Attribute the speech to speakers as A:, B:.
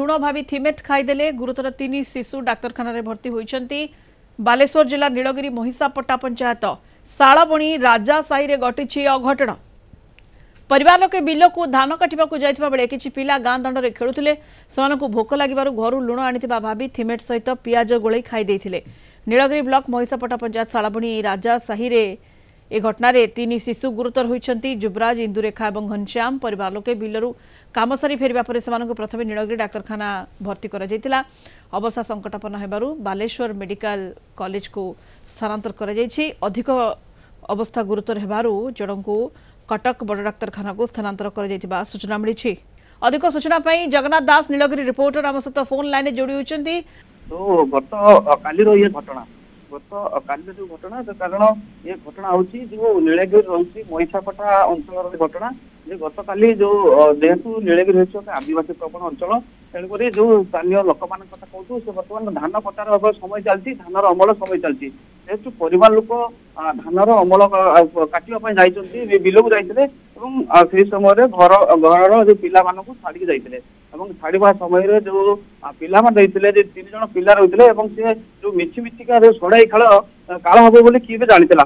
A: लुण भावी थिमेट खाईदेले गुरुतर 3 शिशु डाक्तरखाना रे भर्ती होइछंती। बालेश्वर जिला नीलगिरी महिषापटा पंचायत शालबणी राजा साही रे घटिछि अघटन। परिवार लोके बिल को धान काटिबा को जाइथिबा बेले किछि पिला गां दंड रे खेलुथिले। समानकु भोक लागिबारु घरु लुण आनिथिबा भाबी थिमेट सहित पियाज गोळई खाई देथिले। नीलगिरी ब्लॉक महिषापटा पंचायत शालबणी राजा साही रे ए घटना रे 3 शिशु गुरुतर होइछंती। जुबराज, इंदुरेखा और घनश्याम। परिवार लोके बिलरु काम सारी फेरिबा परे समानकु प्रथमे नीलगिरी डाक्तरखाना भर्ती करा जायतिला। अवस्था संकटापन्न हेबारु बालेश्वर मेडिकल कॉलेज को स्थानांतर करा जायछि। अधिक अवस्था गुरुतर हेबारु जणंकु कटक बड़ डाक्तरखाना को स्थानांतर करा जायतिबा सूचना मिलिछि। अधिक सूचना पई जगन्नाथ दास नीलगिरी रिपोर्टर आम सहित फोन लाइन जोड़ी होइछंती।
B: तो गत काली रो ये घटना गत काली जो घटना कारण ये घटना होची जो नीलगिरी रही महिषापटा अंचल घटना जे गत काली जो जेहेतु नीलगिरी होची आदिवासी प्रबल अंचल तेणुक जो स्थानीय लोक मान कथा कहतु से बर्तमान धान कटार समय चलती धानर अमल समय चलती जेहेतु परिवार लोक धानर अमल काटिया जाइछंती बिल को जाइथिले एवं से समय घर जो पिला मानकु छाड़ी जाइथिले एवं छाड़वा समय जो पिला मान रहिथिले जे 3 जण पिला रहिथिले एवं से जो मिछि मिछिका रे सड़ाई खेल काल हबो बोली किबे जानितला